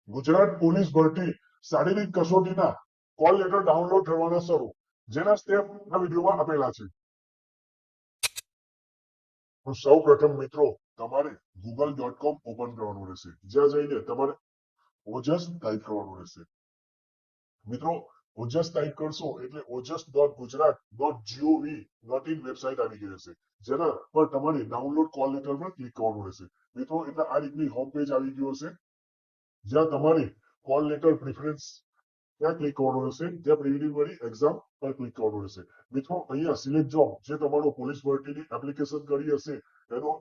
Gujarat police ભરતી શારીરિક કસોટીના call letter download કરવાના શરૂ. જેના સ્ટેપ આ વિડીયોમાં આપેલા છે. તો સૌ પ્રથમ મિત્રો તમારે google.com ઓપન કરવાનું રહેશે. જ્યાં જઈને તમારે ઓજસ ટાઈપ કરવાનું રહેશે. મિત્રો ઓજસ ટાઈપ કરશો એટલે ojas.gujarat.gov.in વેબસાઇટ આવી ગઈ હશે. જેના પર તમારે ડાઉનલોડ કોલ લેટર પર ક્લિક કરવાનું રહેશે. મિત્રો એટલે આ રીતની હોમ પેજ આવી ગયું હશે. જ્યાં તમારે કોલ લેટર પ્રિફરન્સ ત્યાં ક્લિક કરવાનું રહેશે. ત્યાં પ્રિલિમિનરી એક્ઝામ પર ક્લિક કરવાનું રહેશે. મિત્રો અહીંયા સિલેક્ટ જોબ જે તમારો પોલીસ ભરતીની એપ્લિકેશન કરી હશે એનો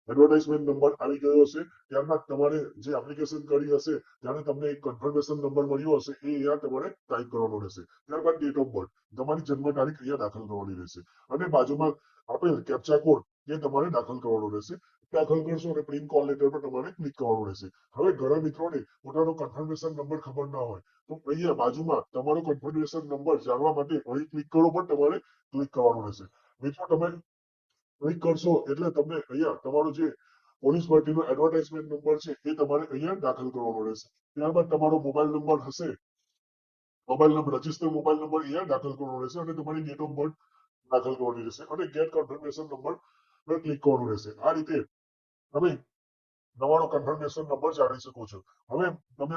એડવર્ટાઇઝમેન્ટ નંબર આવી ગયો હશે. ત્યારબાદ તમારે જે એપ્લિકેશન કરી હશે ત્યારે તમને એક કન્ફર્મેશન નંબર મળ્યો હશે એ અહીંયા તમારે ટાઈપ કરવાનો રહેશે. ત્યારબાદ ડેટ ઓફ બર્થ તમારી જન્મ તારીખ અહીંયા દાખલ કરવાની રહેશે અને બાજુમાં આપેલ કેપ્ચા કોડ એ તમારે દાખલ કરવાનો રહેશે. દાખલ કરશો અને પ્રિન્ટ કોલ લેટર પર તમારે ક્લિક કરવાનું રહેશે. હવે ઘણા મિત્રોને પોતાનો કન્ફર્મેશન નંબર ખબર ના હોય તો અહીંયા બાજુમાં તમારો કન્ફર્મેશન નંબર જાણવા માટે અહીં ક્લિક કરો પર તમારે ક્લિક કરવાનું રહેશે. મિત્રો તમે ક્લિક કરશો એટલે તમને અહીંયા તમારો જે પોલીસ ભરતીનો એડવર્ટાઇઝમેન્ટ નંબર છે એ તમારે અહીંયા દાખલ કરવાનો રહેશે. ત્યારબાદ તમારો મોબાઈલ નંબર હશે, mobile number register mobile number અહીંયા દાખલ કરવાનો રહેશે અને તમારી ડેટ ઓફ બર્થ દાખલ કરવાની રહેશે અને ગેટ કન્ફર્મેશન નંબર પર ક્લિક કરવાનું રહેશે. આ રીતે તમે તમારો કન્ફર્મેશન નંબર જાણી શકો છો. હવે તમે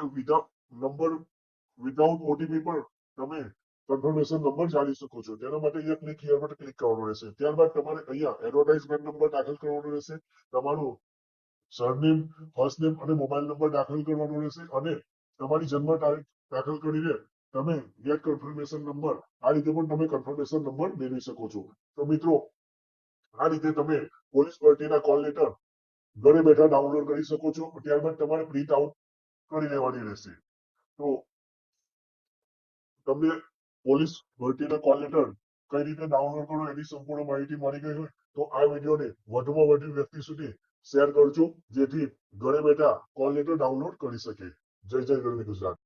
વિધાઉટ ઓટીપી પર તમે કન્ફર્મેશન નંબર જાણી શકો છો. તેના માટે અહીંયા ક્લિક હિયર પર ક્લિક કરવાનું રહેશે. ત્યારબાદ તમારે અહીંયા એડવર્ટાઇઝમેન્ટ નંબર દાખલ કરવાનો રહેશે. તમારું સરનેમ, ફર્સ્ટ નેમ અને મોબાઈલ નંબર દાખલ કરવાનો રહેશે અને તમારી જન્મ તારીખ દાખલ કરીને તમે ગેટ કન્ફર્મેશન નંબર આ રીતે પણ તમે કન્ફર્મેશન નંબર મેળવી શકો છો. તો મિત્રો આ રીતે તમે પોલીસ ભરતીના કોલ લેટર ઘરે બેઠા ડાઉનલોડ કરી શકો છો. ત્યારબાદ તમારે પ્રિન્ટ આઉટ કરી લેવાની રહેશે. તો તમને પોલીસ ભરતીના કોલ લેટર કઈ રીતે ડાઉનલોડ કરો એની સંપૂર્ણ માહિતી મળી ગઈ હોય તો આ વિડીયોને વધુમાં વધુ વ્યક્તિ સુધી શેર કરજો જેથી ઘરે બેઠા કોલ લેટર ડાઉનલોડ કરી શકે. જય જય ગરવી ગુજરાત.